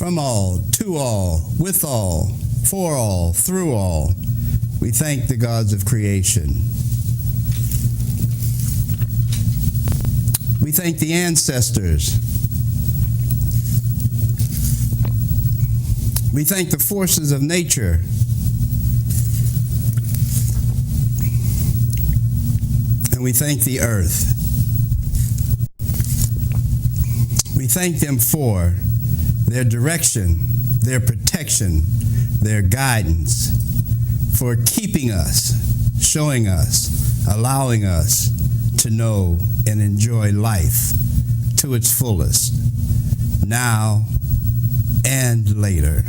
from all, to all, with all, for all, through all. We thank the gods of creation. We thank the ancestors. We thank the forces of nature. And we thank the earth. We thank them for their direction, their protection, their guidance, for keeping us, showing us, allowing us to know and enjoy life to its fullest, now and later.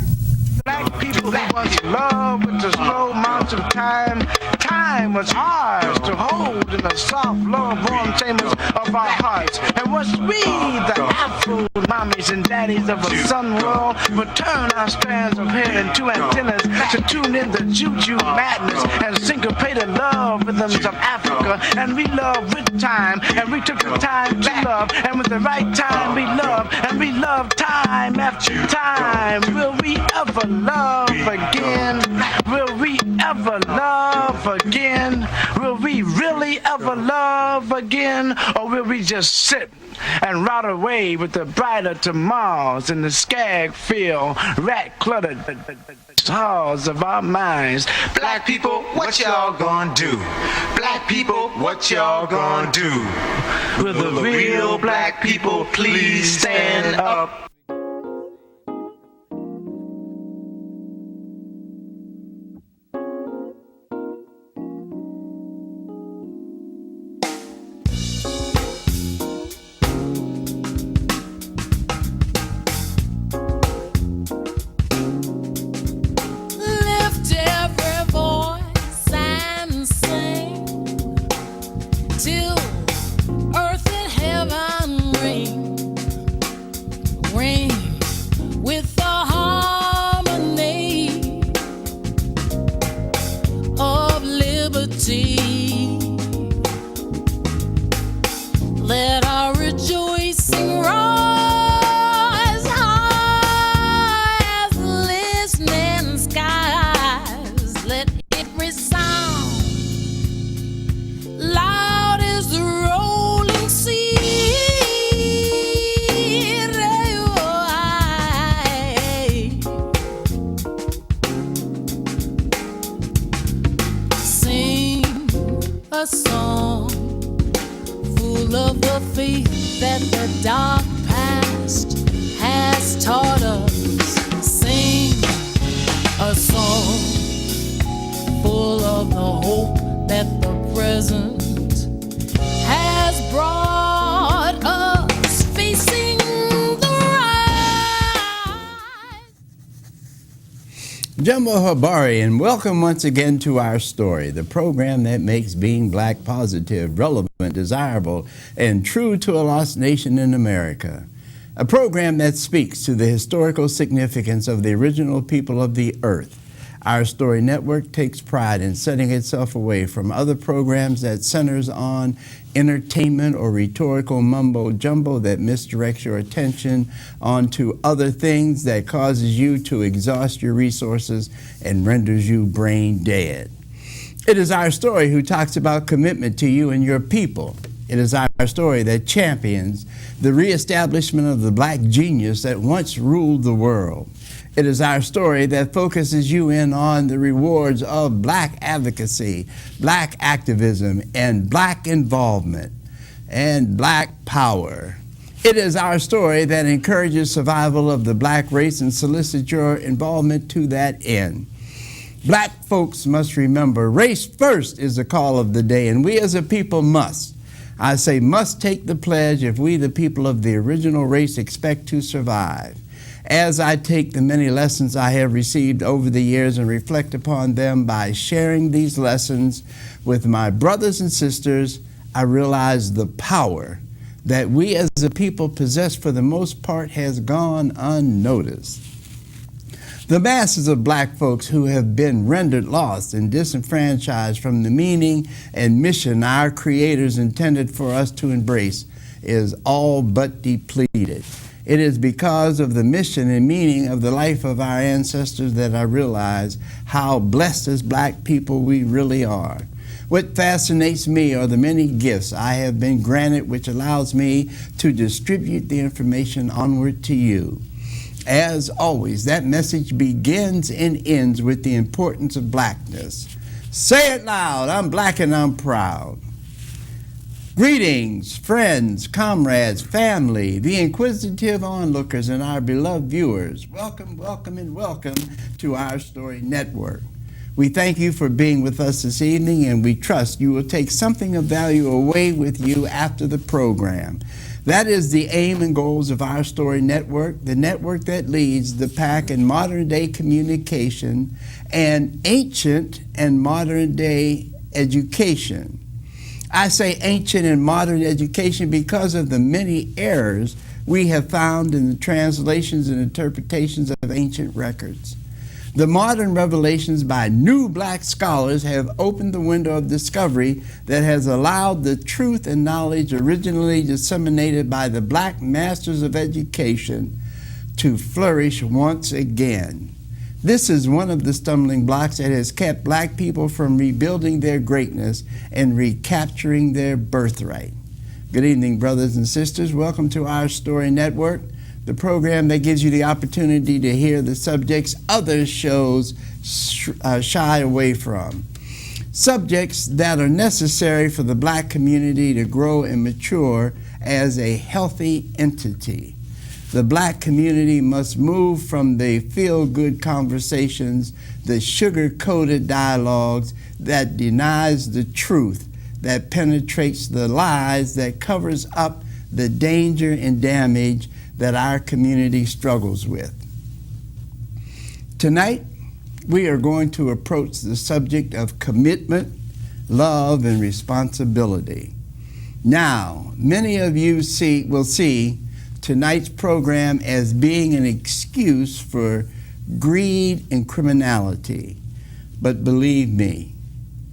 Black people who once loved with the slow march of time. Time was ours to hold in the soft, love-warm chambers of our hearts. And once we, the Afro mommies and daddies of a sun world, would turn our strands of hair into antennas to tune in the juju madness and syncopated love rhythms of Africa. And we loved with time, and we took the time to love. And with the right time we loved, and we loved time after time. Will we ever love again? Will we ever love again? Will we really ever love again? Or will we just sit and rot away with the brighter tomorrows in the skag-filled, rat-cluttered halls of our minds? Black people, what y'all gonna do? Black people, what y'all gonna do? Will the real black people please stand up? Let our rejoicing rise high as listening skies. Let it resound loud as the rolling sea. Sing a song full of the faith that the dark past has taught us. Sing a song full of the hope that the present has brought us, facing the rise. Jumbo Habari, and welcome once again to Our Story, the program that makes being black positive, relevant, desirable, and true to a lost nation in America. A program that speaks to the historical significance of the original people of the earth. Our Story Network takes pride in setting itself away from other programs that centers on entertainment or rhetorical mumbo-jumbo that misdirects your attention onto other things that causes you to exhaust your resources and renders you brain dead. It is Our Story who talks about commitment to you and your people. It is Our Story that champions the reestablishment of the black genius that once ruled the world. It is Our Story that focuses you in on the rewards of black advocacy, black activism, and black involvement, and black power. It is Our Story that encourages survival of the black race and solicits your involvement to that end. Black folks must remember race first is the call of the day, and we as a people must. I say must take the pledge if we, the people of the original race, expect to survive. As I take the many lessons I have received over the years and reflect upon them by sharing these lessons with my brothers and sisters, I realize the power that we as a people possess for the most part has gone unnoticed. The masses of black folks who have been rendered lost and disenfranchised from the meaning and mission our creators intended for us to embrace is all but depleted. It is because of the mission and meaning of the life of our ancestors that I realize how blessed as black people we really are. What fascinates me are the many gifts I have been granted, which allows me to distribute the information onward to you. As always, that message begins and ends with the importance of blackness. Say it loud, I'm black and I'm proud. Greetings, friends, comrades, family, the inquisitive onlookers, and our beloved viewers. Welcome, welcome, and welcome to Our Story Network. We thank you for being with us this evening, and we trust you will take something of value away with you after the program. That is the aim and goals of Our Story Network, the network that leads the pack in modern-day communication and ancient and modern-day education. I say ancient and modern education because of the many errors we have found in the translations and interpretations of ancient records. The modern revelations by new black scholars have opened the window of discovery that has allowed the truth and knowledge originally disseminated by the black masters of education to flourish once again. This is one of the stumbling blocks that has kept black people from rebuilding their greatness and recapturing their birthright. Good evening, brothers and sisters. Welcome to Our Story Network, the program that gives you the opportunity to hear the subjects other shows shy away from. Subjects that are necessary for the black community to grow and mature as a healthy entity. The black community must move from the feel-good conversations, the sugar-coated dialogues that denies the truth, that penetrates the lies, that covers up the danger and damage that our community struggles with. Tonight, we are going to approach the subject of commitment, love, and responsibility. Now, many of you will see tonight's program as being an excuse for greed and criminality. But believe me,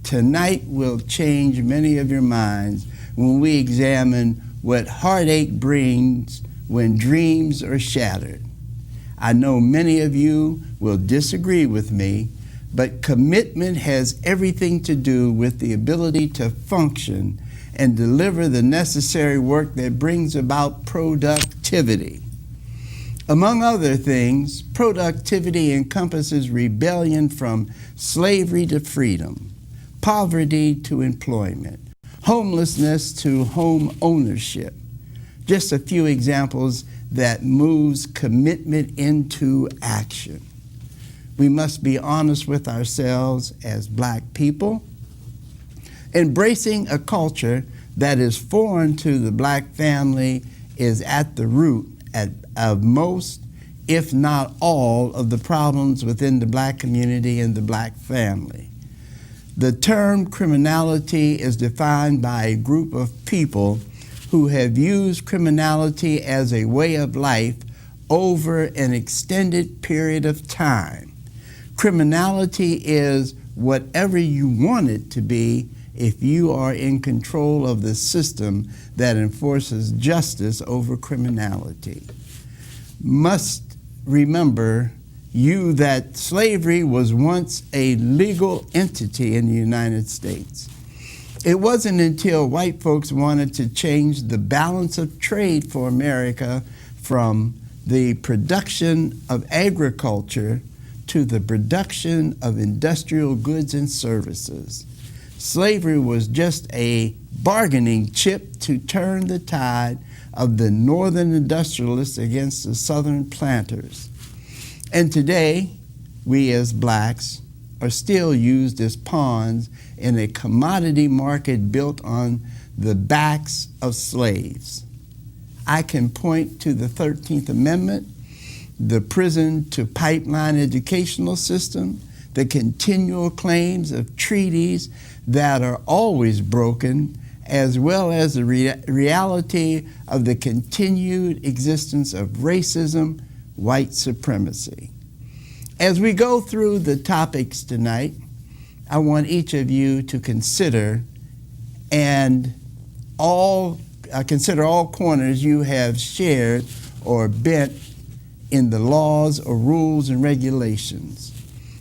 tonight will change many of your minds when we examine what heartache brings when dreams are shattered. I know many of you will disagree with me, but commitment has everything to do with the ability to function and deliver the necessary work that brings about productivity. Among other things, productivity encompasses rebellion from slavery to freedom, poverty to employment, homelessness to home ownership. Just a few examples that moves commitment into action. We must be honest with ourselves as black people. Embracing a culture that is foreign to the black family is at the root of most, if not all, of the problems within the black community and the black family. The term criminality is defined by a group of people who have used criminality as a way of life over an extended period of time. Criminality is whatever you want it to be if you are in control of the system that enforces justice over criminality. Must remember you that slavery was once a legal entity in the United States. It wasn't until white folks wanted to change the balance of trade for America from the production of agriculture to the production of industrial goods and services. Slavery was just a bargaining chip to turn the tide of the northern industrialists against the southern planters. And today, we as blacks are still used as pawns in a commodity market built on the backs of slaves. I can point to the 13th Amendment, the prison to pipeline educational system, the continual claims of treaties that are always broken, as well as the reality of the continued existence of racism, white supremacy. As we go through the topics tonight, I want each of you to consider all corners you have shared or bent in the laws or rules and regulations.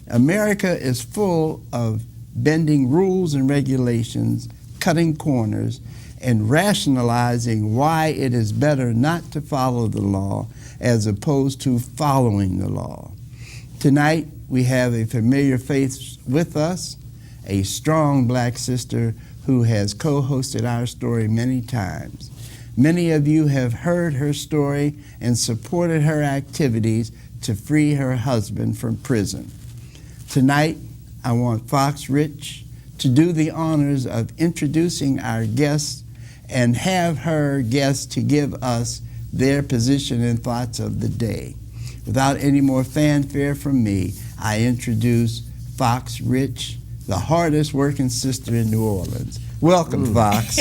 America is full of bending rules and regulations, cutting corners, and rationalizing why it is better not to follow the law as opposed to following the law. Tonight, we have a familiar face with us, a strong black sister who has co-hosted our story many times. Many of you have heard her story and supported her activities to free her husband from prison. Tonight, I want Fox Rich to do the honors of introducing our guests and have her guests to give us their position and thoughts of the day. Without any more fanfare from me, I introduce Fox Rich, the hardest working sister in New Orleans. Welcome, Fox.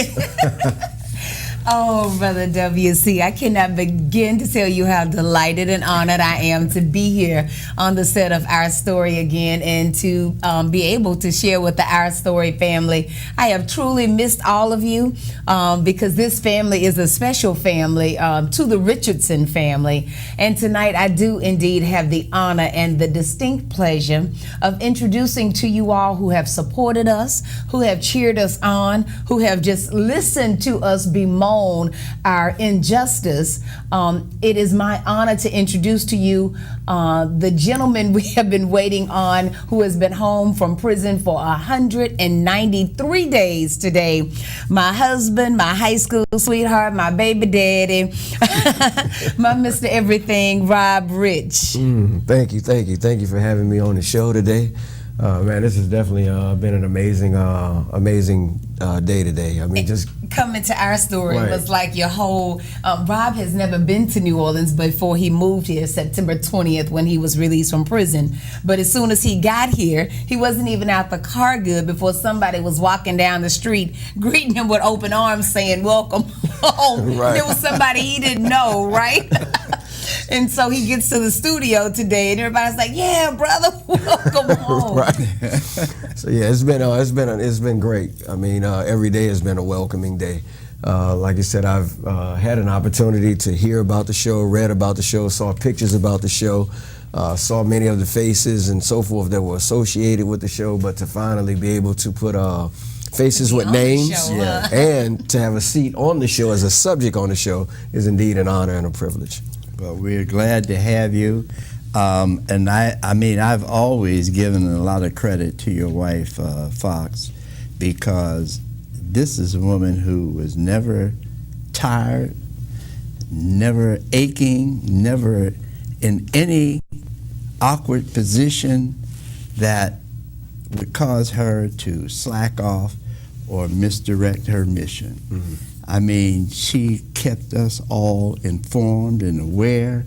Oh, Brother WC, I cannot begin to tell you how delighted and honored I am to be here on the set of Our Story again and to be able to share with the Our Story family. I have truly missed all of you because this family is a special family to the Richardson family. And tonight I do indeed have the honor and the distinct pleasure of introducing to you all who have supported us, who have cheered us on, who have just listened to us bemoan our injustice. It is my honor to introduce to you the gentleman we have been waiting on, who has been home from prison for 193 days today. My husband, my high school sweetheart, my baby daddy, my Mr. Everything, Rob Rich. Thank you for having me on the show today. Man, this has definitely been an amazing day today. I mean, just coming to Our Story right. was like your whole. Rob has never been to New Orleans before he moved here September 20th when he was released from prison. But as soon as he got here, he wasn't even out the car good before somebody was walking down the street greeting him with open arms saying, "Welcome home." Right. There was somebody he didn't know, right? And so he gets to the studio today, and everybody's like, "Yeah, brother, welcome home." Right. So yeah, it's been great. I mean, every day has been a welcoming day. Like I said, I've had an opportunity to hear about the show, read about the show, saw pictures about the show, saw many of the faces and so forth that were associated with the show. But to finally be able to put faces with names and to have a seat on the show as a subject on the show is indeed an honor and a privilege. Well, we're glad to have you. And I mean, I've always given a lot of credit to your wife, Fox, because this is a woman who was never tired, never aching, never in any awkward position that would cause her to slack off or misdirect her mission. Mm-hmm. I mean, she kept us all informed and aware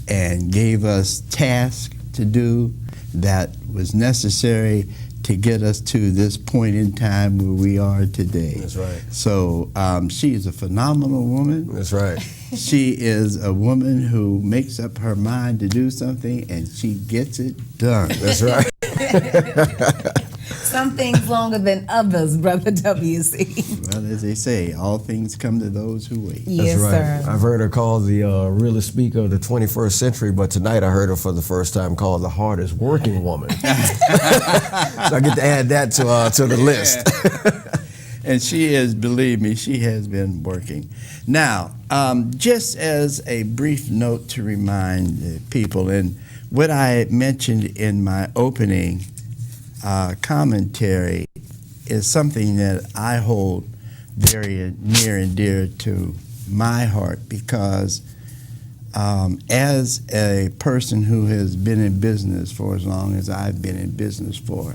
and gave us tasks to do that was necessary to get us to this point in time where we are today. That's right. So she is a phenomenal woman. That's right. She is a woman who makes up her mind to do something and she gets it done. That's right. Some things longer than others, Brother WC. Well, as they say, all things come to those who wait. Yes, That's right. sir. I've heard her called the realest speaker of the 21st century, but tonight I heard her for the first time called the hardest working woman. So I get to add that to the list. And she is, believe me, she has been working. Now, just as a brief note to remind people, and what I mentioned in my opening commentary is something that I hold very near and dear to my heart, because as a person who has been in business for as long as I've been in business for,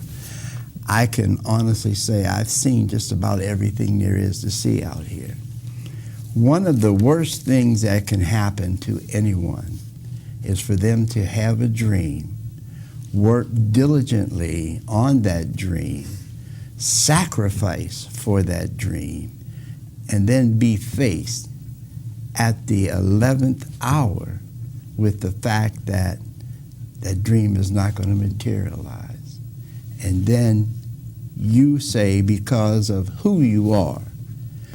I can honestly say I've seen just about everything there is to see out here. One of the worst things that can happen to anyone is for them to have a dream, work diligently on that dream, sacrifice for that dream, and then be faced at the 11th hour with the fact that that dream is not going to materialize. And then you say, because of who you are,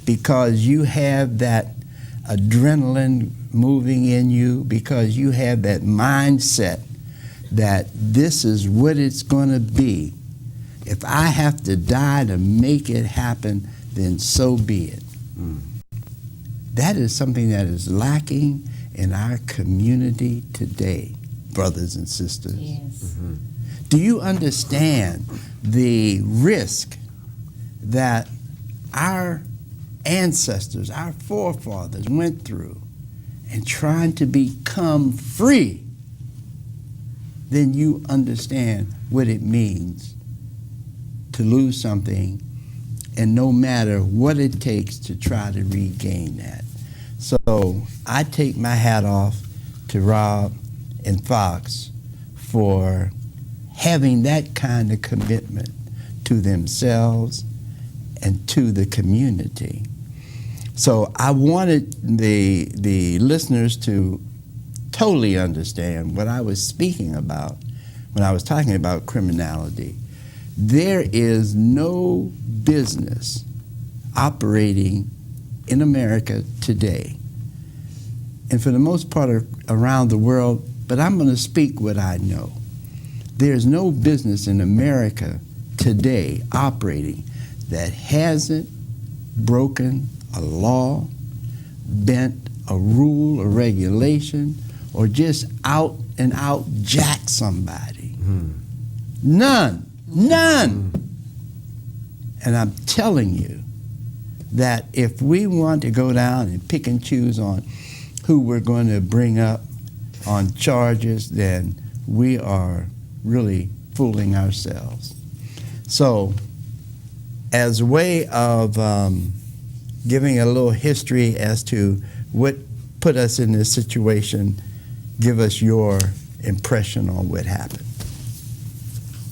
because you have that adrenaline moving in you because you have that mindset that this is what it's going to be. If I have to die to make it happen, then so be it. That is something that is lacking in our community today, brothers and sisters. Yes. Do you understand the risk that our ancestors, our forefathers went through in trying to become free? Then you understand what it means to lose something, and no matter what it takes to try to regain that. So I take my hat off to Rob and Fox for having that kind of commitment to themselves and to the community. So I wanted the listeners to totally understand what I was speaking about when I was talking about criminality. There is no business operating in America today, and for the most part around the world, but I'm going to speak what I know. There's no business in America today operating that hasn't broken a law, bent a rule or regulation, or just out and out jacked somebody. None. And I'm telling you that if we want to go down and pick and choose on who we're going to bring up on charges, then we are really fooling ourselves. So, as a way of giving a little history as to what put us in this situation, give us your impression on what happened.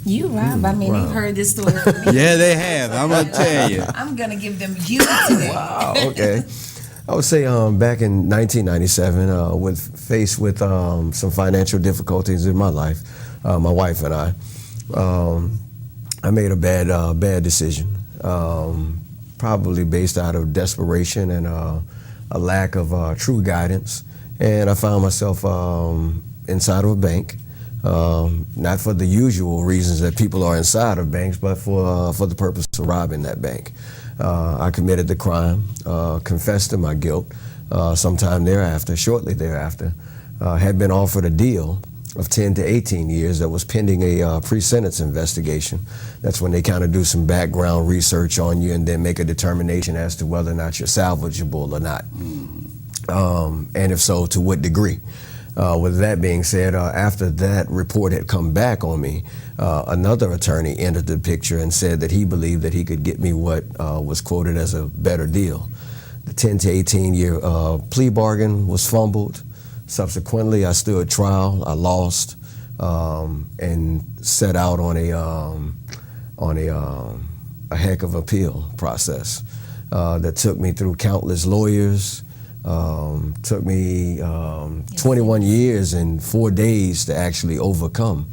You, Rob, I mean, you've heard this story from me. Yeah, they have. I'm going to tell you. I'm going to give them you today. Wow, okay. I would say back in 1997, faced with some financial difficulties in my life, my wife and I made a bad decision, probably based out of desperation and a lack of true guidance. And I found myself inside of a bank, not for the usual reasons that people are inside of banks, but for the purpose of robbing that bank. I committed the crime, confessed to my guilt. Sometime thereafter, shortly thereafter, had been offered a deal of 10 to 18 years that was pending a pre-sentence investigation. That's when they kind of do some background research on you and then make a determination as to whether or not you're salvageable or not. And if so, to what degree. With that being said, after that report had come back on me, another attorney entered the picture and said that he believed that he could get me what was quoted as a better deal. The 10 to 18 year plea bargain was fumbled. Subsequently, I stood trial. I lost and set out on a heck of appeal process that took me through countless lawyers. Took me 21 years and 4 days to actually overcome,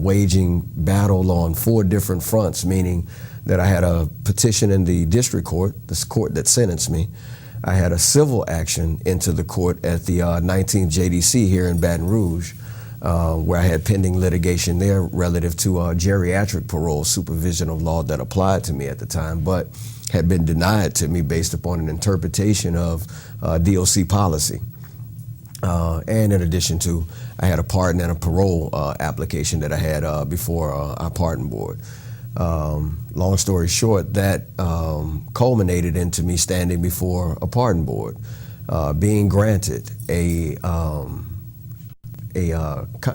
waging battle on 4 different fronts, meaning that I had a petition in the district court, this court that sentenced me. I had a civil action into the court at the 19th JDC here in Baton Rouge, where I had pending litigation there relative to geriatric parole supervision of law that applied to me at the time, but had been denied to me based upon an interpretation of DOC policy. And in addition to, I had a pardon and a parole application that I had before our pardon board. Long story short, that culminated into me standing before a pardon board, being granted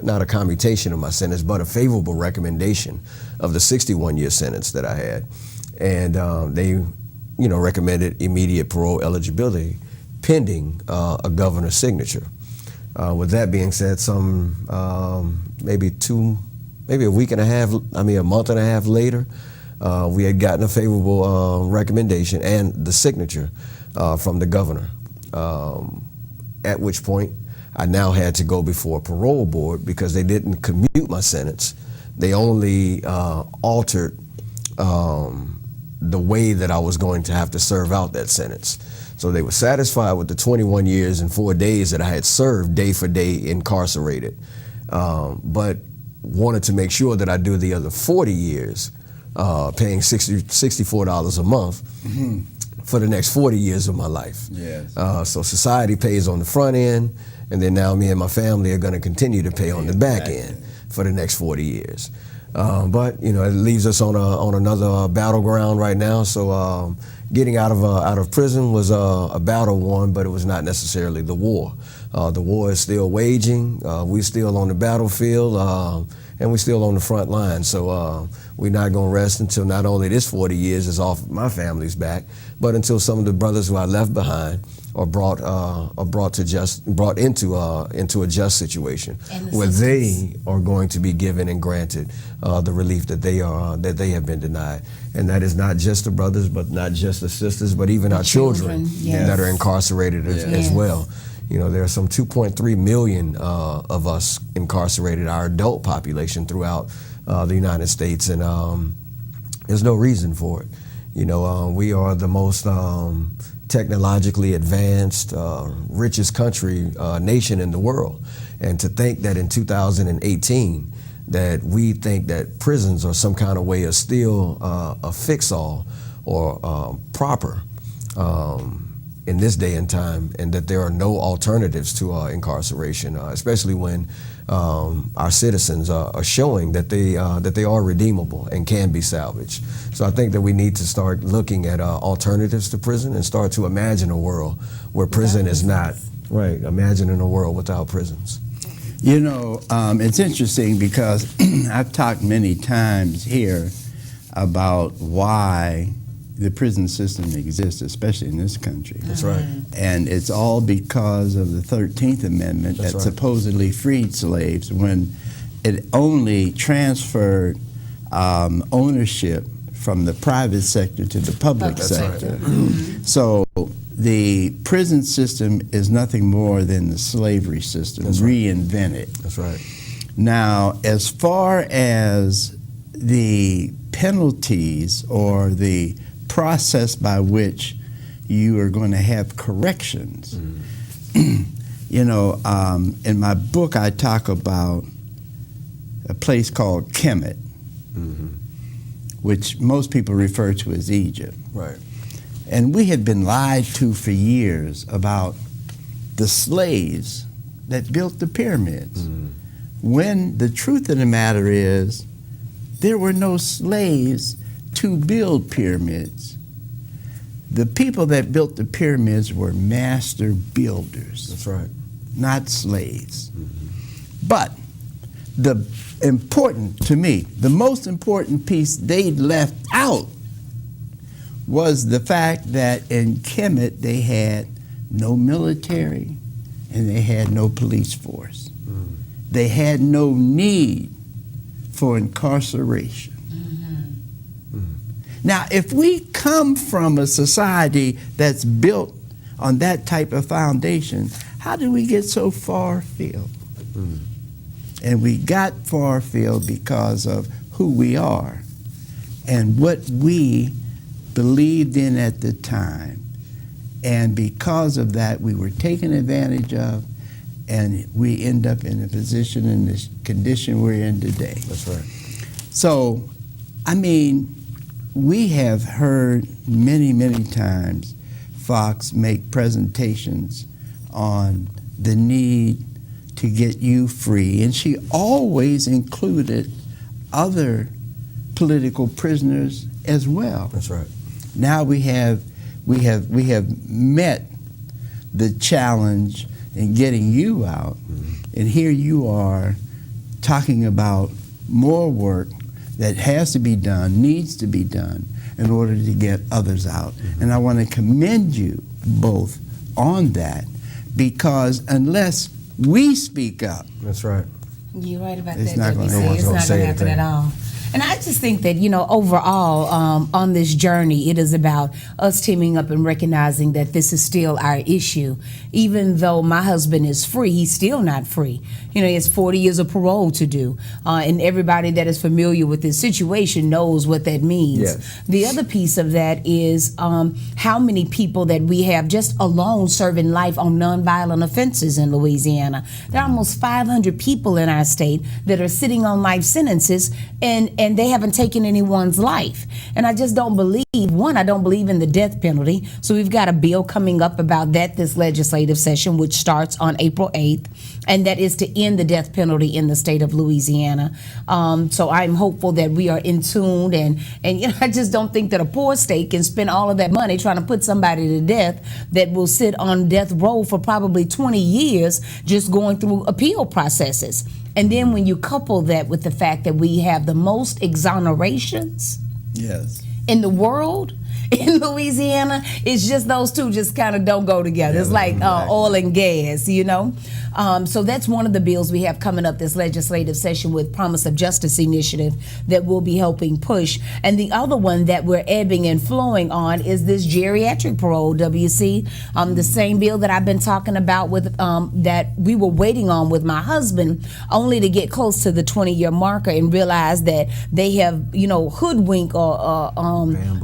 not a commutation of my sentence, but a favorable recommendation of the 61-year sentence that I had. And they, recommended immediate parole eligibility pending a governor's signature. With that being said, maybe a month and a half later, we had gotten a favorable recommendation and the signature from the governor. At which point, I now had to go before a parole board because they didn't commute my sentence. They only altered the way that I was going to have to serve out that sentence. So they were satisfied with the 21 years and 4 days that I had served day for day incarcerated, but wanted to make sure that I do the other 40 years, paying $64 a month for the next 40 years of my life. Yes. So society pays on the front end, and then now me and my family are going to continue to pay on the back end for the next 40 years. But you know, it leaves us on another battleground right now. So getting out of prison was a battle won, but it was not necessarily the war. The war is still waging. We're still on the battlefield, and we're still on the front line. So we're not going to rest until not only this 40 years is off my family's back, but until some of the brothers who I left behind are brought into a just situation where they are going to be given and granted the relief that they have been denied. And that is not just the brothers, but not just the sisters, but even our children that are incarcerated as well. You know, there are some 2.3 million of us incarcerated, our adult population throughout the United States, and there's no reason for it. You know, we are the most technologically advanced, richest nation in the world. And to think that in 2018, that we think that prisons are some kind of way of still a fix-all or proper in this day and time, and that there are no alternatives to incarceration, especially when our citizens are showing that they are redeemable and can be salvaged. So I think that we need to start looking at alternatives to prison and start to imagine a world where prison is not, right, imagining a world without prisons. You know, it's interesting because I've talked many times here about why the prison system exists, especially in this country. That's right. And it's all because of the 13th Amendment that supposedly freed slaves, when it only transferred ownership from the private sector to the public sector. Right. So the prison system is nothing more than the slavery system reinvented. That's right. Now, as far as the penalties or the process by which you are going to have corrections, you know, in my book I talk about a place called Kemet, which most people refer to as Egypt. Right. And we had been lied to for years about the slaves that built the pyramids, when the truth of the matter is there were no slaves to build pyramids. The people that built the pyramids were master builders. That's right. Not slaves. But the most important piece they left out was the fact that in Kemet they had no military and they had no police force. They had no need for incarceration. Now, if we come from a society that's built on that type of foundation, how did we get so far afield? And we got far afield because of who we are and what we believed in at the time. And because of that, we were taken advantage of, and we end up in a position, in this condition we're in today. That's right. So, I mean, we have heard many, many times Fox make presentations on the need to get you free, and she always included other political prisoners as well. That's right. Now we have met the challenge in getting you out, and here you are talking about more work that has to be done, needs to be done, in order to get others out. And I want to commend you both on that, because unless we speak up, that's right, you're right about it's that. Not it's not going to happen anything at all. And I just think that, overall, on this journey, it is about us teaming up and recognizing that this is still our issue. Even though my husband is free, he's still not free. He has 40 years of parole to do. And everybody that is familiar with this situation knows what that means. Yes. The other piece of that is how many people that we have just alone serving life on nonviolent offenses in Louisiana. There are almost 500 people in our state that are sitting on life sentences and they haven't taken anyone's life. And I just don't believe, I don't believe in the death penalty. So we've got a bill coming up about that this legislative session, which starts on April 8th, and that is to end the death penalty in the state of Louisiana. So I'm hopeful that we are in tune, and I just don't think that a poor state can spend all of that money trying to put somebody to death that will sit on death row for probably 20 years just going through appeal processes. And then when you couple that with the fact that we have the most exonerations in the world, in Louisiana, it's just those two just kind of don't go together. It's like oil and gas, So that's one of the bills we have coming up this legislative session with Promise of Justice initiative that we'll be helping push. And the other one that we're ebbing and flowing on is this geriatric parole, WC. The same bill that I've been talking about with that we were waiting on with my husband, only to get close to the 20-year marker and realize that they have, hoodwinked or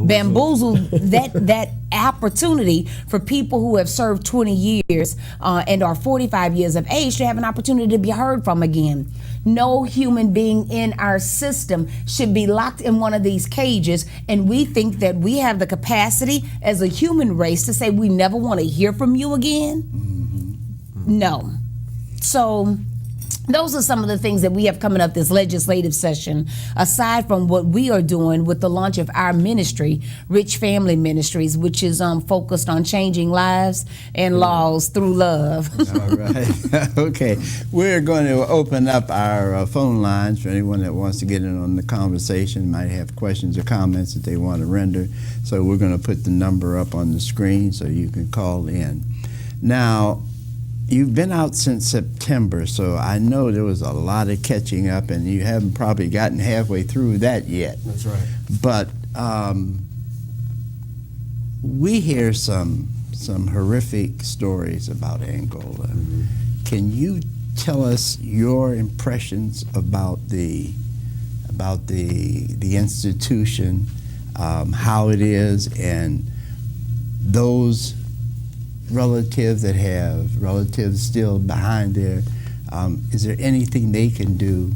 bamboozled that opportunity for people who have served 20 years and are 45 years of age to have an opportunity to be heard from again. No human being in our system should be locked in one of these cages, and we think that we have the capacity as a human race to say we never want to hear from you again. Mm-hmm. No. So those are some of the things that we have coming up this legislative session, aside from what we are doing with the launch of our ministry, Rich Family Ministries, which is focused on changing lives and laws through love. All right. Okay. We're going to open up our phone lines for anyone that wants to get in on the conversation, might have questions or comments that they want to render. So we're going to put the number up on the screen so you can call in. Now, you've been out since September, so I know there was a lot of catching up, and you haven't probably gotten halfway through that yet. That's right. But we hear some horrific stories about Angola. Mm-hmm. Can you tell us your impressions about the institution, how it is, and those relatives that have relatives still behind there? Is there anything they can do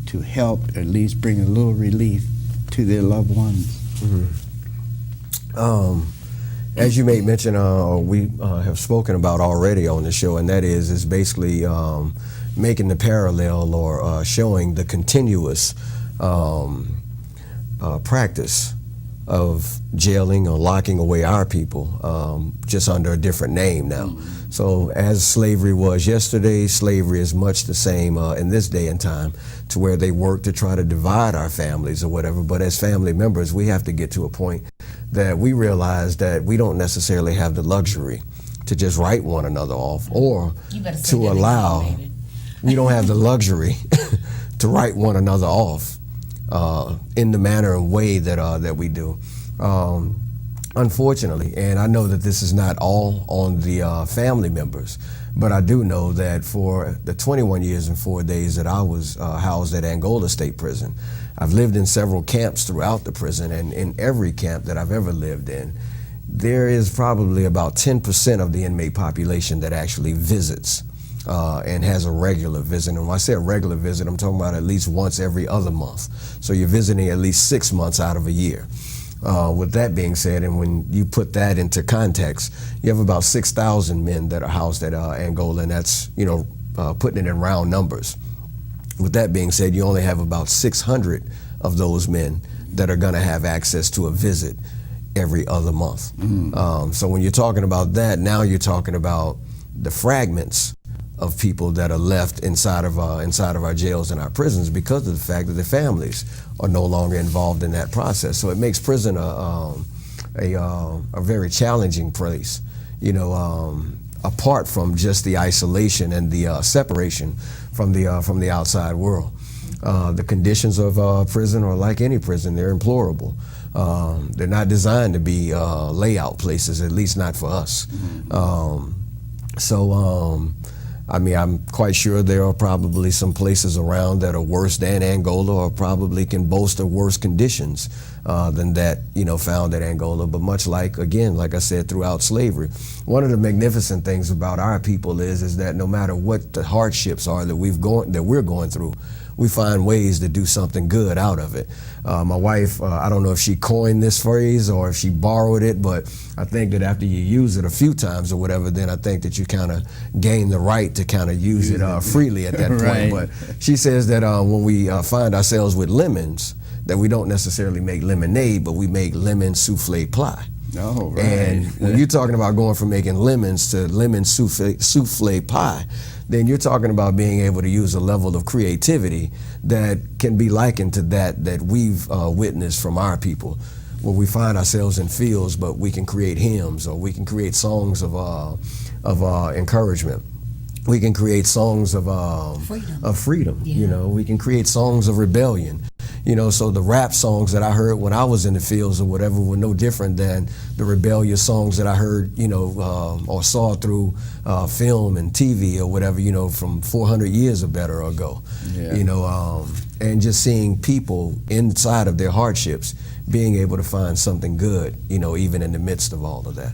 to help, or at least bring a little relief to their loved ones? Mm-hmm. As you may mention, we have spoken about already on the show, and that is basically making the parallel or showing the continuous practice of jailing or locking away our people, just under a different name now. Mm-hmm. So as slavery was yesterday, slavery is much the same in this day and time, to where they work to try to divide our families or whatever. But as family members, we have to get to a point that we realize that we don't necessarily have the luxury to just write one another off, or to allow, we don't have the luxury to write one another off in the manner and way that we do. Unfortunately, and I know that this is not all on the family members, but I do know that for the 21 years and 4 days that I was housed at Angola State Prison, I've lived in several camps throughout the prison, and in every camp that I've ever lived in, there is probably about 10% of the inmate population that actually visits and has a regular visit. And when I say a regular visit, I'm talking about at least once every other month. So you're visiting at least 6 months out of a year. With that being said, and when you put that into context, you have about 6,000 men that are housed at Angola, and that's, putting it in round numbers. With that being said, you only have about 600 of those men that are going to have access to a visit every other month. Mm. So when you're talking about that, now you're talking about the fragments of people that are left inside of our jails and our prisons because of the fact that their families are no longer involved in that process. So it makes prison a very challenging place, apart from just the isolation and the separation from the outside world. The conditions of prison are like any prison, they're implorable. They're not designed to be layout places, at least not for us. I mean, I'm quite sure there are probably some places around that are worse than Angola, or probably can boast of worse conditions than that, found at Angola. But much like, again, like I said, throughout slavery, one of the magnificent things about our people is that no matter what the hardships are that we're going through, we find ways to do something good out of it. My wife, I don't know if she coined this phrase or if she borrowed it, but I think that after you use it a few times or whatever, then I think that you kind of gain the right to kind of use it freely at that point. Right. But she says that when we find ourselves with lemons, that we don't necessarily make lemonade, but we make lemon souffle pie. Oh, right. And when you're talking about going from making lemons to lemon souffle pie, then you're talking about being able to use a level of creativity that can be likened to that we've witnessed from our people, where we find ourselves in fields, but we can create hymns, or we can create songs of encouragement. We can create songs of freedom. Yeah. We can create songs of rebellion. So the rap songs that I heard when I was in the fields or whatever were no different than the rebellious songs that I heard, or saw through film and TV or whatever, from 400 years or better ago. Yeah. And just seeing people inside of their hardships being able to find something good, even in the midst of all of that.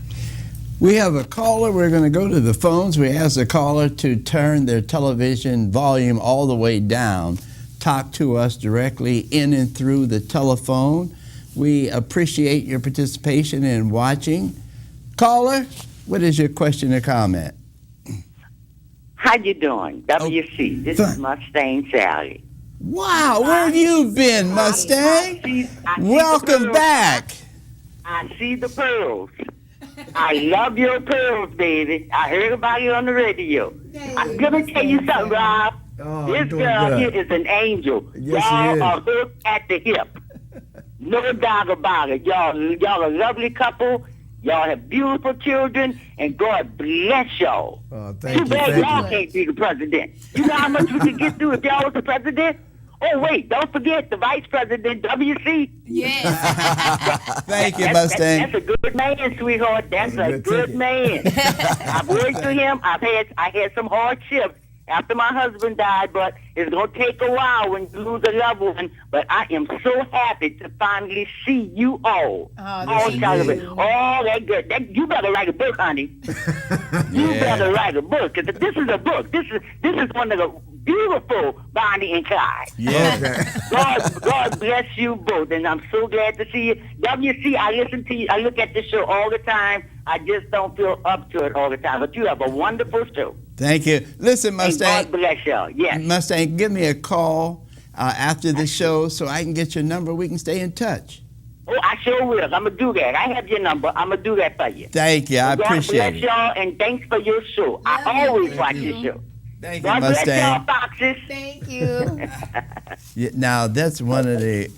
We have a caller. We're going to go to the phones. We ask the caller to turn their television volume all the way down. Talk to us directly in and through the telephone. We appreciate your participation in watching. Caller, what is your question or comment? How you doing? WC. This is Mustang Sally. Wow, where have you been, Mustang? I see Welcome the pearls. back. I see the pearls. I love your pearls, baby. I heard about it on the radio. I'm going to tell you something, Rob. Oh, This doing girl good. here is an angel. Yes, she y'all is. are hooked at the hip. No doubt about it. Y'all a lovely couple. Y'all have beautiful children, and God bless y'all. Thank Too you. bad Thank y'all you. can't be the president. You know how much we could get through if y'all was the president? Oh, wait, don't forget the vice president, WC. Yes. Thank you, Mustang. That's a good man, sweetheart. That's a good good ticket. man. I've worked with him. I had some hardships after my husband died, but it's going to take a while when you lose a loved one. But I am so happy to finally see you all. All thank television. you. Oh, that good. You better write a book, honey. You better write a book. 'Cause this is a book. This is one of the beautiful Bonnie and Clyde. Yeah. God bless you both, and I'm so glad to see you. WC, I listen to you. I look at this show all the time. I just don't feel up to it all the time. But you have a wonderful show. Thank you. Listen, And Mustang. God bless y'all. Yes. Mustang, give me a call after the show so I can get your number. We can stay in touch. Oh, I sure will. I'm going to do that. I have your number. I'm going to do that for you. Thank you. I God appreciate bless it. y'all, and thanks for your show. I always watch your show. Thank you, God bless y'all, Mustang. foxes. Thank you. Yeah, now that's one of the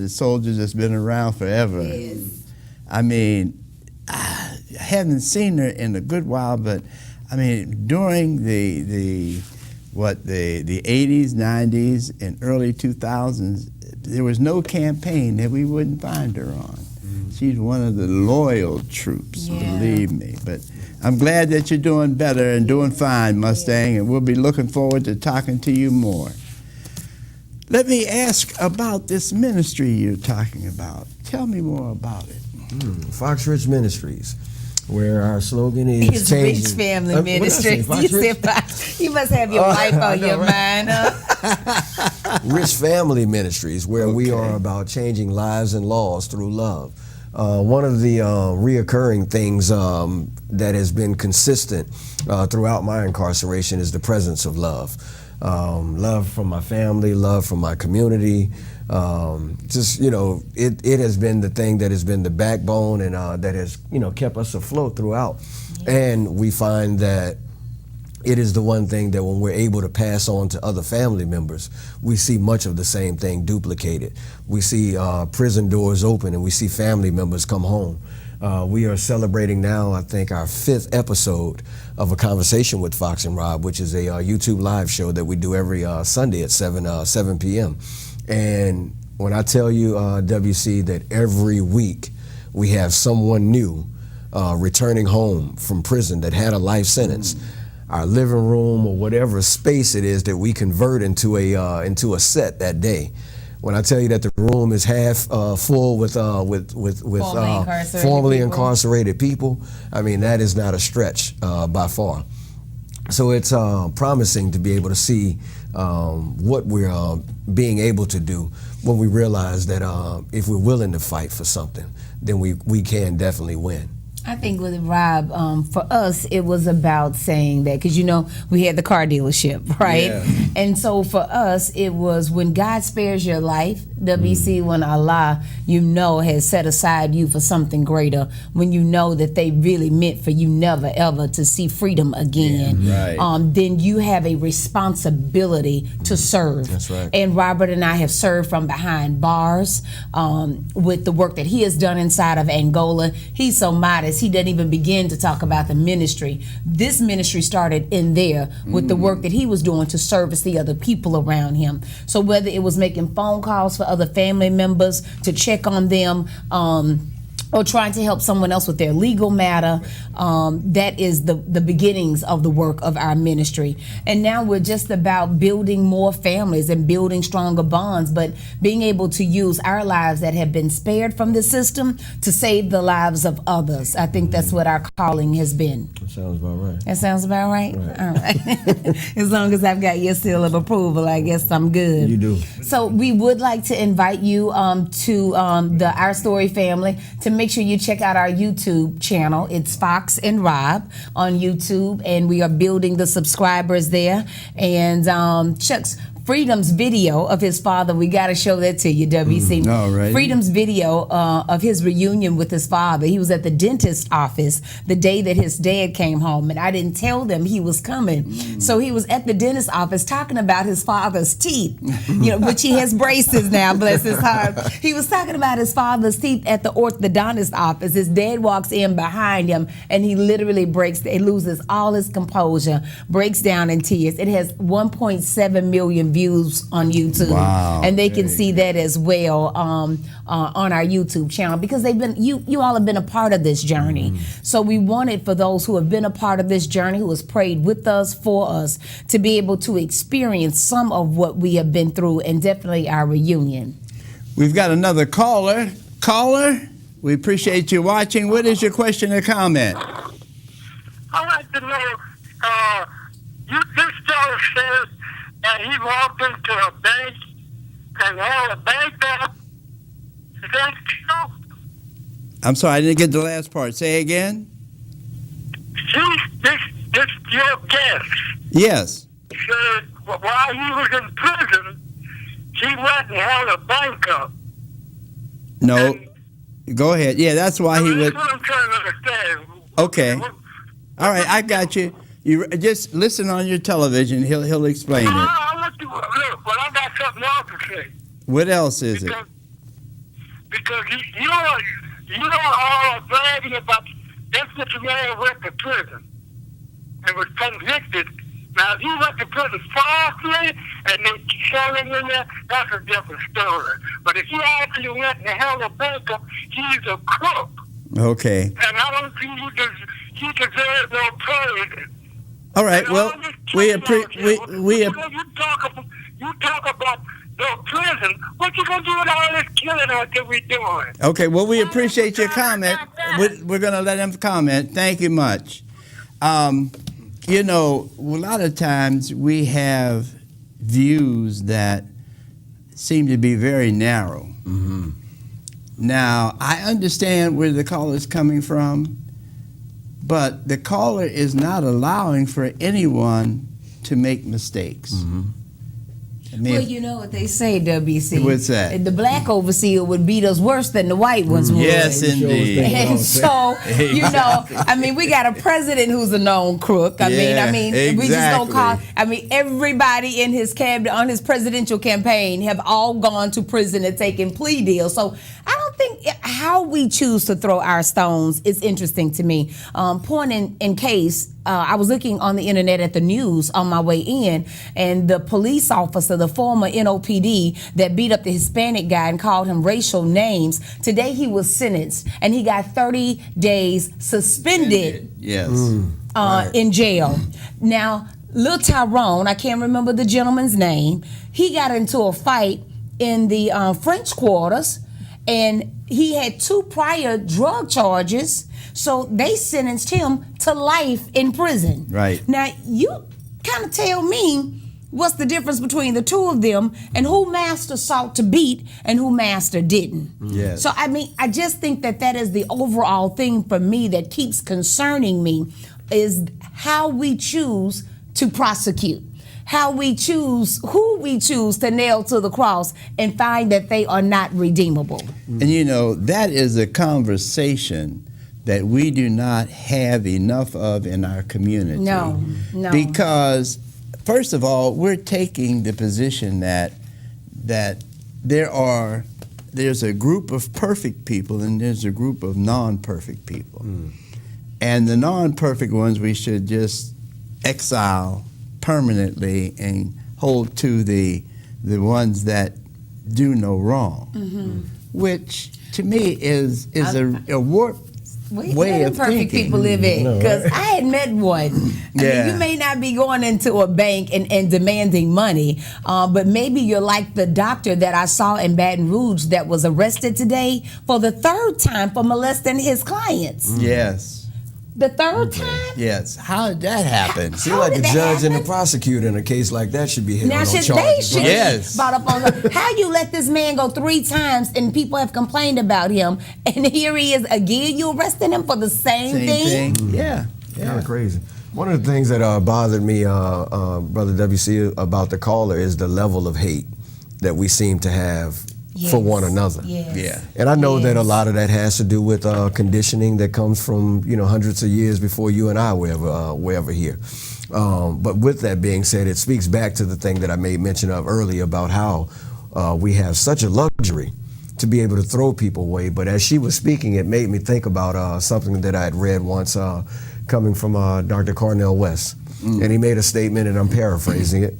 soldiers that's been around forever. Yes. I mean, I haven't seen her in a good while, but I mean during the 80s, 90s, and early 2000s, there was no campaign that we wouldn't find her on. She's one of the loyal troops, Yeah. believe me. But I'm glad that you're doing better and doing fine, Mustang, and we'll be looking forward to talking to you more. Let me ask about this ministry you're talking about. Tell me more about it. Fox Rich Ministries, where our slogan is His changing. Rich Family What did I say, Ministry. Fox You Rich? said Fox. You must have your wife I on know, your right? mind, huh? Rich Family Ministries, where we Okay. are about changing lives and laws through love. One of the reoccurring things that has been consistent throughout my incarceration is the presence of love. Love from my family, love from my community. It has been the thing that has been the backbone and that has, kept us afloat throughout. And we find that it is the one thing that when we're able to pass on to other family members, we see much of the same thing duplicated. We see prison doors open and we see family members come home. We are celebrating now, I think, our 5th episode of A Conversation with Fox and Rob, which is a YouTube live show that we do every Sunday at 7 p.m. And when I tell you, WC, that every week we have someone new returning home from prison that had a life sentence, our living room or whatever space it is that we convert into a set that day. When I tell you that the room is half full with formerly incarcerated people, I mean, that is not a stretch by far. So it's promising to be able to see what we're being able to do when we realize that if we're willing to fight for something, then we can definitely win. I think with Rob, for us, it was about saying that, because, you know, we had the car dealership, right? Yeah. And so for us, it was when God spares your life, WC, when Allah, you know, has set aside you for something greater, when you know that they really meant for you never, ever to see freedom again, then you have a responsibility to serve. That's right. And Robert and I have served from behind bars with the work that he has done inside of Angola. He's so modest. He doesn't even begin to talk about the ministry. This ministry started in there with the work that he was doing to service the other people around him. So whether it was making phone calls for other family members to check on them, or trying to help someone else with their legal matter, that is the beginnings of the work of our ministry. And now we're just about building more families and building stronger bonds, but being able to use our lives that have been spared from the system to save the lives of others. I think that's what our calling has been. That sounds about right. That sounds about right? All right. As long as I've got your seal of approval, I guess I'm good. You do. So we would like to invite you to the Our Story family to make sure you check out our YouTube channel. It's Fox and Rob on YouTube, and we are building the subscribers there. And Chuck's Freedom's video of his father, we got to show that to you, WC. All right. Freedom's video of his reunion with his father. He was at the dentist's office the day that his dad came home, and I didn't tell them he was coming. So he was at the dentist's office talking about his father's teeth, you know, which he has braces now, bless his heart. He was talking about his father's teeth at the orthodontist office. His dad walks in behind him, and he literally he loses all his composure, breaks down in tears. It has 1.7 million views on YouTube. Wow. And they can see that as well on our YouTube channel, because they've been you all have been a part of this journey. So we wanted for those who have been a part of this journey, who has prayed with us, for us, to be able to experience some of what we have been through, and definitely our reunion. We've got another caller. Caller, we appreciate you watching. What is your question or comment? I'd like to know, this fellow says that he walked into a bank and held a bank up. Is that true? I'm sorry, I didn't get the last part. Say again? This your guest Yes. said while he was in prison, he went and held a bank up. No. And Go ahead. Yeah, that's why he would. that's what I'm trying to understand. Okay. All right, I got you. You just listen on your television. He'll explain it. I'll let you look, but I got something else to say. What else is it? Because you all are bragging about that's what the man went to prison and was convicted. Now, if he went to prison falsely and they showed him in there, that's a different story. But if he actually went and held a bank up, he's a crook. Okay. And I don't think he deserves no praise. All right. Well, we You talk about the prison. What you gonna do with all this killing out that we doing? Okay. Well, we appreciate your comment. We're gonna let him comment. Thank you much. You know, a lot of times we have views that seem to be very narrow. Mm-hmm. Now, I understand where the caller is coming from, but the caller is not allowing for anyone to make mistakes. Mm-hmm. I mean, Well, you know what they say, WC. What's that? The black overseer would beat us worse than the white ones would. yes, indeed. And so, you know, I mean, we got a president who's a known crook. I mean, we just don't call. I mean, everybody in his cabinet on his presidential campaign have all gone to prison and taken plea deals. So I don't think how we choose to throw our stones is interesting to me. Point in case, I was looking on the internet at the news on my way in, and the police officer, the former NOPD that beat up the Hispanic guy and called him racial names, today he was sentenced and he got 30 days suspended. Yes. In jail. Now, Lil Tyrone, I can't remember the gentleman's name, he got into a fight in the French quarters, and he had 2 prior drug charges, so they sentenced him to life in prison. Right. Now, you kind of tell me what's the difference between the 2 of them and who Master sought to beat and who Master didn't. Yes. So, I mean, I just think that is the overall thing for me that keeps concerning me, is how we choose to prosecute, how we choose, who we choose to nail to the cross and find that they are not redeemable. And you know, that is a conversation that we do not have enough of in our community. No. Because, first of all, we're taking the position that there's a group of perfect people and there's a group of non-perfect people. And the non-perfect ones we should just exile permanently and hold to the ones that do no wrong, which to me is a warped way of perfect thinking. people live in, because I had met one. I mean, you may not be going into a bank and demanding money, but maybe you're like the doctor that I saw in Baton Rouge that was arrested today for the 3rd time for molesting his clients. Yes. The 3rd time? Yes. How did that happen? Seems like the judge and the prosecutor in a case like that should be held Now, on they charges. should Yes. be brought up on how you let this man go 3 times and people have complained about him, and here he is again. You arresting him for the same thing? Yeah. Kind of crazy. One of the things that bothered me, Brother WC, about the caller is the level of hate that we seem to have for one another. Yes. Yeah. And I know that a lot of that has to do with conditioning that comes from hundreds of years before you and I were ever here. But with that being said, it speaks back to the thing that I made mention of earlier about how we have such a luxury to be able to throw people away. But as she was speaking, it made me think about something that I had read once coming from Dr. Cornel West. And he made a statement, and I'm paraphrasing it.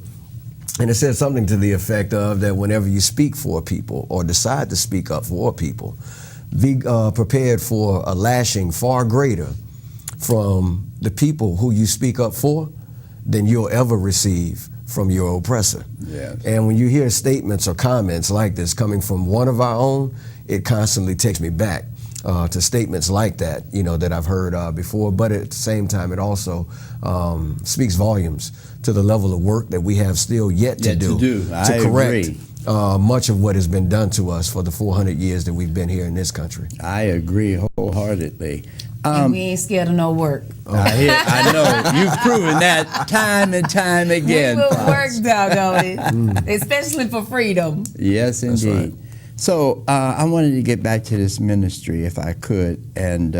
And it said something to the effect of that whenever you speak for people or decide to speak up for people, be prepared for a lashing far greater from the people who you speak up for than you'll ever receive from your oppressor. Yes. And when you hear statements or comments like this coming from one of our own, it constantly takes me back to statements like that, that I've heard before. But at the same time, it also speaks volumes to the level of work that we have still yet to do to correct much of what has been done to us for the 400 years that we've been here in this country. I agree wholeheartedly. And we ain't scared of no work. I know. You've proven that time and time again. We will work, doggone it. Especially for freedom. Yes, indeed. right. So I wanted to get back to this ministry, if I could. And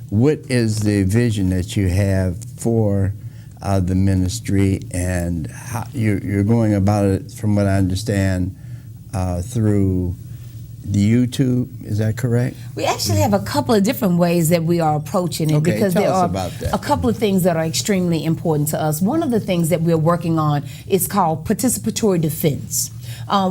what is the vision that you have for the ministry, and how you're going about it, from what I understand, through the YouTube? Is that correct? We actually have a couple of different ways that we are approaching it, Okay, because tell there us are about that. a couple of things that are extremely important to us. One of the things that we're working on is called participatory defense.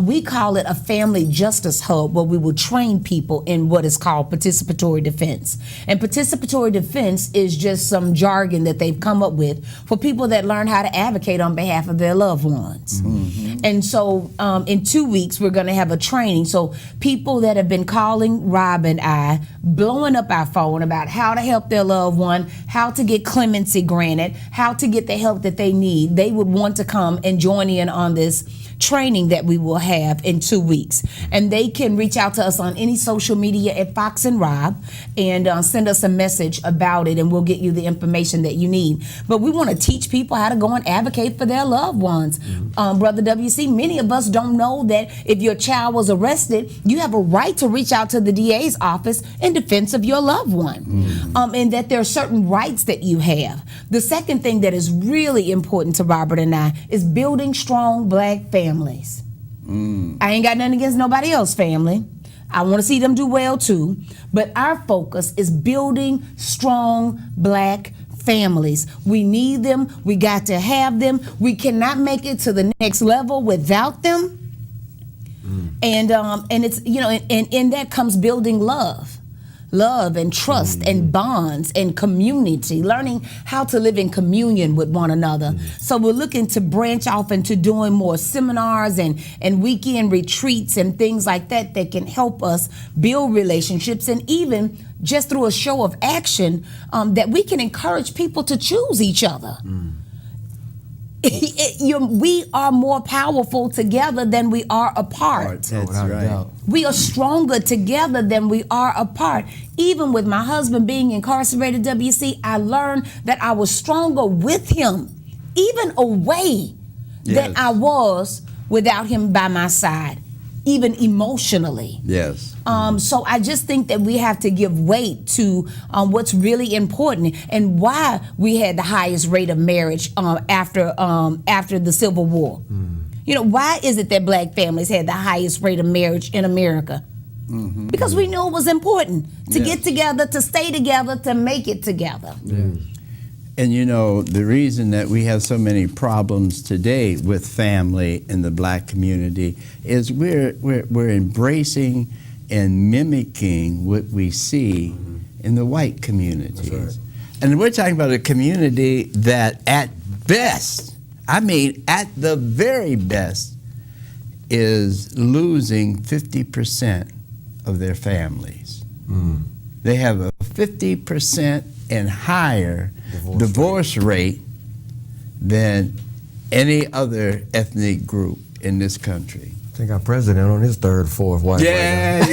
We call it a family justice hub, where we will train people in what is called participatory defense. And participatory defense is just some jargon that they've come up with for people that learn how to advocate on behalf of their loved ones. Mm-hmm. And so in 2 weeks, we're going to have a training. So people that have been calling Rob and I, blowing up our phone about how to help their loved one, how to get clemency granted, how to get the help that they need, they would want to come and join in on this training that we will have in 2 weeks. And they can reach out to us on any social media at Fox and Rob and send us a message about it, and we'll get you the information that you need. But we want to teach people how to go and advocate for their loved ones. Brother WC, many of us don't know that if your child was arrested, you have a right to reach out to the DA's office in defense of your loved one, and that there are certain rights that you have. The second thing that is really important to Robert and I is building strong Black families. I ain't got nothing against nobody else's family. I want to see them do well too, but our focus is building strong Black families. We need them. We got to have them. We cannot make it to the next level without them. And it's, you know, and in that comes building love and trust and bonds and community, learning how to live in communion with one another. So we're looking to branch off into doing more seminars and weekend retreats and things like that that can help us build relationships, and even just through a show of action that we can encourage people to choose each other. We are more powerful together than we are apart. That's right. We are stronger together than we are apart. Even with my husband being incarcerated, WC, I learned that I was stronger with him, even away, than I was without him by my side, even emotionally. Yes. So I just think that we have to give weight to what's really important and why we had the highest rate of marriage after the Civil War. You know, why is it that Black families had the highest rate of marriage in America? Because we knew it was important to get together, to stay together, to make it together. And you know, the reason that we have so many problems today with family in the Black community is we're embracing and mimicking what we see in the white communities. That's right. And we're talking about a community that at best, I mean at the very best, is losing 50% of their families. They have a 50% and higher divorce rate than any other ethnic group in this country. I think our president on his third, fourth wife. Yeah,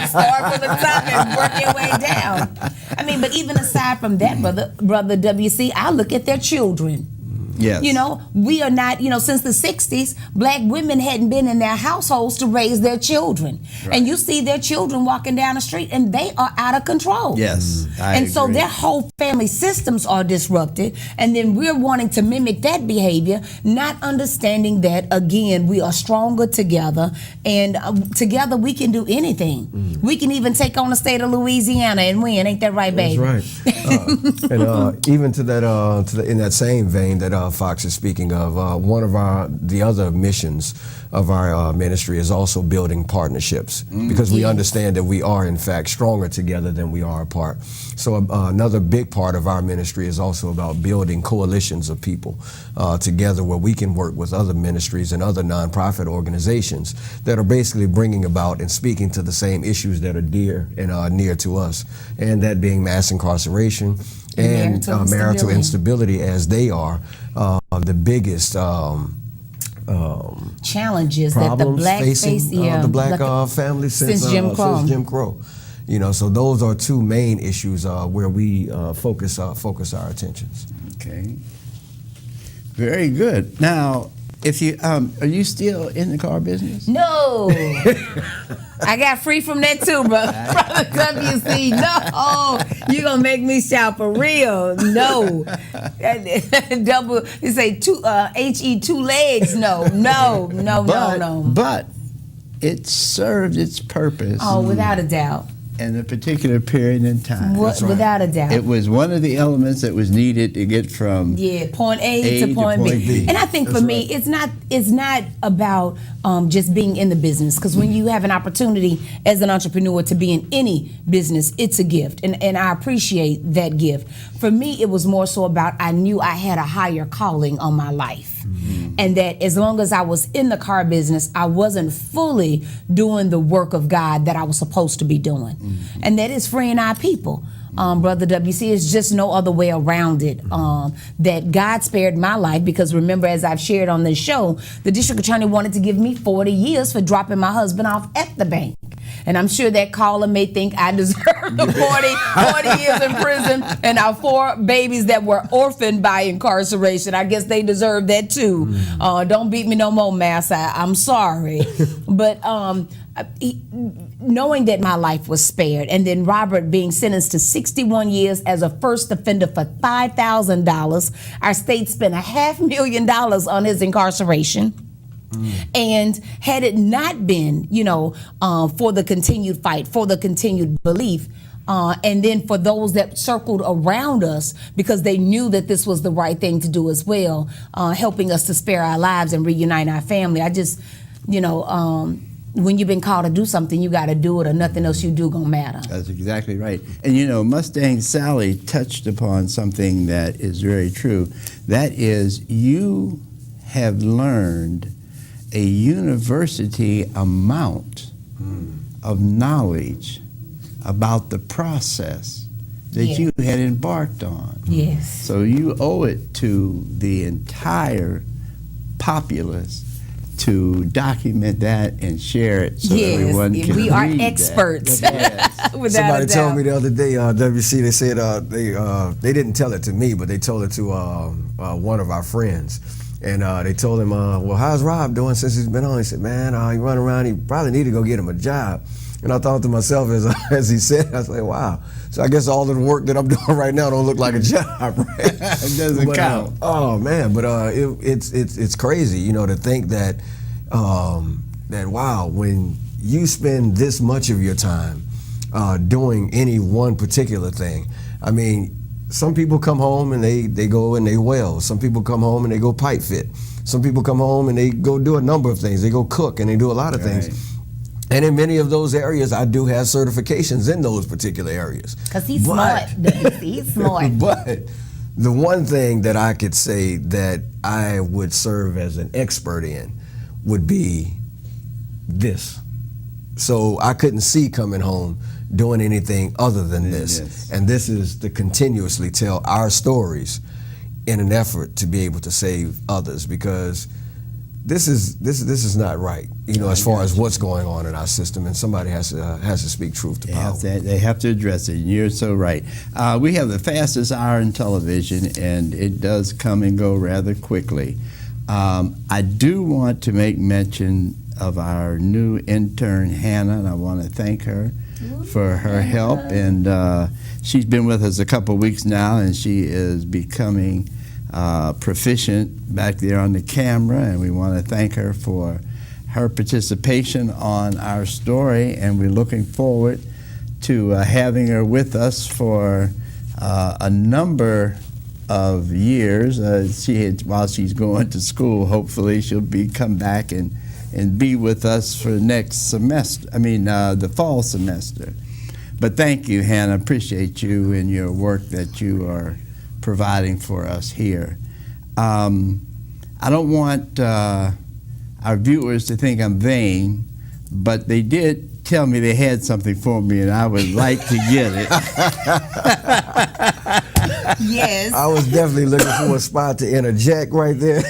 So start from the top and work your way down. I mean, but even aside from that, brother WC, I look at their children. Yes. You know, we are not, you know, since the 60s, Black women hadn't been in their households to raise their children. Right. And you see their children walking down the street and they are out of control. Yes, I And so agree. their whole family systems are disrupted. And then we're wanting to mimic that behavior, not understanding that, again, we are stronger together. And together we can do anything. We can even take on the state of Louisiana and win. Ain't that right, baby? That's right. And even to that, in that same vein that Fox is speaking of, one of the other missions of our ministry is also building partnerships, because we understand that we are in fact stronger together than we are apart. So another big part of our ministry is also about building coalitions of people together, where we can work with other ministries and other nonprofit organizations that are basically bringing about and speaking to the same issues that are dear and near to us, and that being mass incarceration and marital instability, as they are the biggest challenges that the Black facing the Black family since Jim Crow. You know, so those are two main issues where we focus our attentions. Okay. Very good. Now, if you are you still in the car business? No. I got free from that too, brother WC. No, you gonna make me shout for real. No. Double, you say two HE 2 legs. No. But it served its purpose. Oh, without a doubt. In a particular period in time. Without a doubt. It was one of the elements that was needed to get from point A to point B. And I think for me, it's not about just being in the business, because when you have an opportunity as an entrepreneur to be in any business, it's a gift, and I appreciate that gift. For me, it was more so about I knew I had a higher calling on my life. And that as long as I was in the car business, I wasn't fully doing the work of God that I was supposed to be doing. And that is freeing our people. Brother WC, is just no other way around it. That God spared my life, because remember, as I've shared on this show, the district attorney wanted to give me 40 years for dropping my husband off at the bank. And I'm sure that caller may think I deserve the 40 years in prison, and our 4 babies that were orphaned by incarceration. I guess they deserve that too. Don't beat me no more, Massa. I'm sorry. But knowing that my life was spared, and then Robert being sentenced to 61 years as a first offender for $5,000. Our state spent $500,000 on his incarceration. And had it not been, for the continued fight, for the continued belief, and then for those that circled around us, because they knew that this was the right thing to do as well, helping us to spare our lives and reunite our family. I just, when you've been called to do something, you got to do it, or nothing else you do gonna matter. That's exactly right. And Mustang Sally touched upon something that is very true. That is, you have learned a university amount of knowledge about the process that you had embarked on. Yes. So you owe it to the entire populace to document that and share it so everyone can we are read experts. Yes. Without Somebody a doubt. told me the other day, WC, they said they didn't tell it to me, but they told it to one of our friends. And they told him, well, how's Rob doing since he's been on? He said, man, he running around. He probably need to go get him a job. And I thought to myself, as he said, I was like, wow. So I guess all of the work that I'm doing right now don't look like a job, right? It doesn't count. Oh man, but it's crazy, to think that wow, when you spend this much of your time doing any one particular thing, I mean, some people come home and they go and they weld. Some people come home and they go pipe fit. Some people come home and they go do a number of things. They go cook and they do a lot of things. And in many of those areas, I do have certifications in those particular areas. Because he's smart. He's smart. But the one thing that I could say that I would serve as an expert in would be this. So I couldn't see coming home doing anything other than this. Yes. And this is to continuously tell our stories in an effort to be able to save others, because this is not right, as far as what's going on in our system, and somebody has to speak truth to power. They have to address it. You're so right. We have the fastest hour in television, and it does come and go rather quickly. I do want to make mention of our new intern, Hannah, and I want to thank her for her help. And she's been with us a couple weeks now, and she is becoming proficient back there on the camera, and we want to thank her for her participation on our story, and we're looking forward to having her with us for a number of years. While she's going to school, hopefully she'll come back and be with us for next semester, the fall semester. But thank you, Hannah. Appreciate you and your work that you are providing for us here. I don't want our viewers to think I'm vain, but they did tell me they had something for me, and I would like to get it. Yes. I was definitely looking for a spot to interject right there.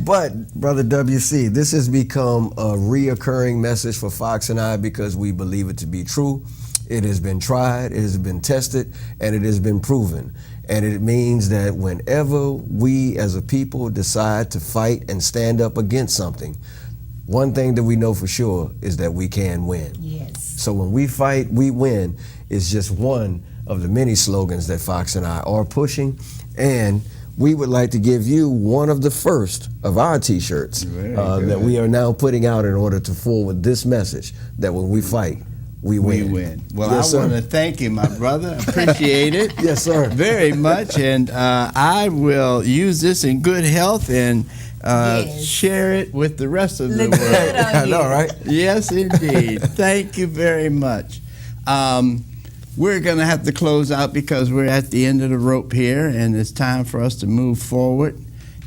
But, Brother WC, this has become a reoccurring message for Fox and I because we believe it to be true. It has been tried, it has been tested, and it has been proven. And it means that whenever we as a people decide to fight and stand up against something, one thing that we know for sure is that we can win. Yes. So when we fight, we win is just one of the many slogans that Fox and I are pushing. And we would like to give you one of the first of our t-shirts that we are now putting out in order to forward this message that when we fight, we win. We win. Well, yes, I want to thank you, my brother. Appreciate it. Yes, sir. Very much. And I will use this in good health and share it with the rest of the Look good world. on I you. know, right? Yes, indeed. Thank you very much. We're going to have to close out because we're at the end of the rope here, and it's time for us to move forward,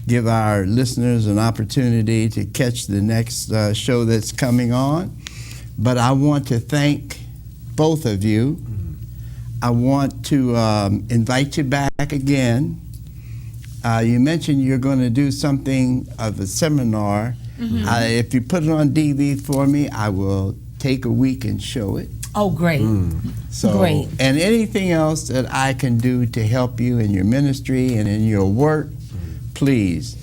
give our listeners an opportunity to catch the next show that's coming on. But I want to thank both of you. I want to invite you back again. You mentioned you're going to do something of a seminar. If you put it on DVD for me, I will take a week and show it. Oh, great. So, Great. And anything else that I can do to help you in your ministry and in your work, please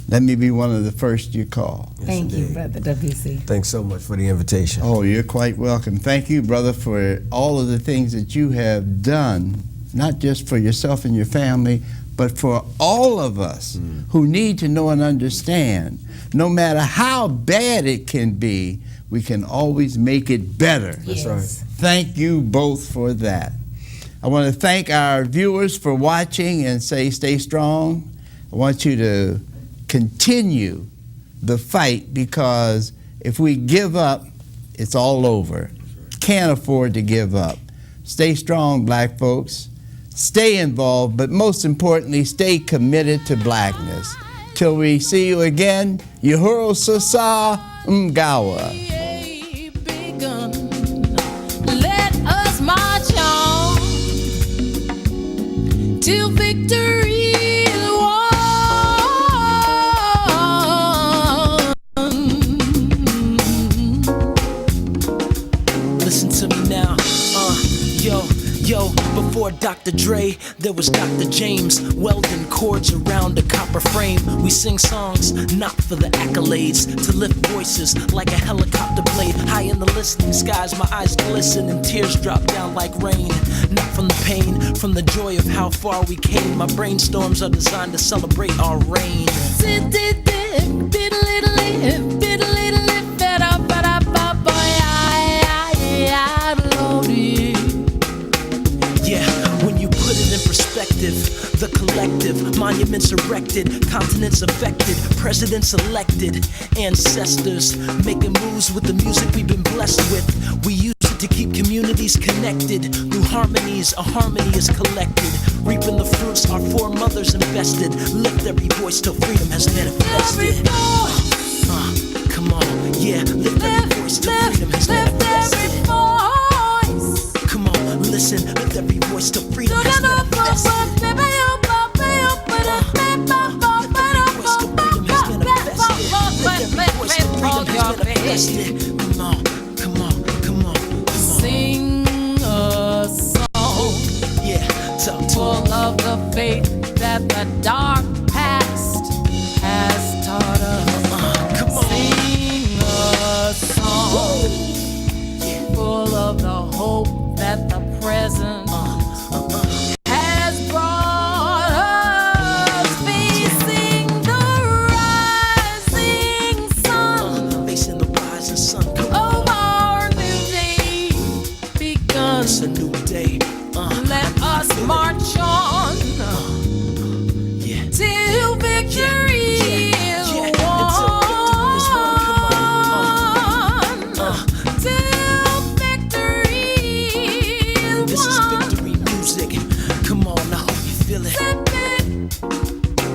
let me be one of the first you call. Thank you, Brother WC. Thanks so much for the invitation. Oh, you're quite welcome. Thank you, brother, for all of the things that you have done, not just for yourself and your family, but for all of us who need to know and understand, no matter how bad it can be, we can always make it better. That's right. Thank you both for that. I want to thank our viewers for watching and say stay strong. I want you to continue the fight, because if we give up, it's all over. Can't afford to give up. Stay strong, black folks. Stay involved, but most importantly, stay committed to blackness. Till we see you again, Uhuru Sasa Mgawa. Let us march on till victory is won. Listen to me now, Yo, before Dr. Dre, there was Dr. James, welding cords around a copper frame. We sing songs, not for the accolades, to lift voices like a helicopter blade. High in the listening skies, my eyes glisten and tears drop down like rain. Not from the pain, from the joy of how far we came. My brainstorms are designed to celebrate our reign. Yeah, when you put it in perspective, the collective, monuments erected, continents affected, presidents elected, ancestors making moves with the music we've been blessed with. We use it to keep communities connected. Through harmonies, a harmony is collected. Reaping the fruits our foremothers invested. Lift every voice till freedom has manifested. Come on, yeah, lift every voice till freedom has manifested. Come on, listen, lift every voice till freedom has manifested. Come on, come on, come on, come on. Sing a song, Yeah, talk to full of the faith that the dark past has taught us. Come on. Sing a song, full of the hope that the present has brought us. Facing the rising sun Facing the rising sun. Come on. of our new day begun. It's a new day. Let us march on Yeah. till victory is Yeah, won. until Till victory is This is won. victory music. Come on, I hope you feel it. Yeah, yeah.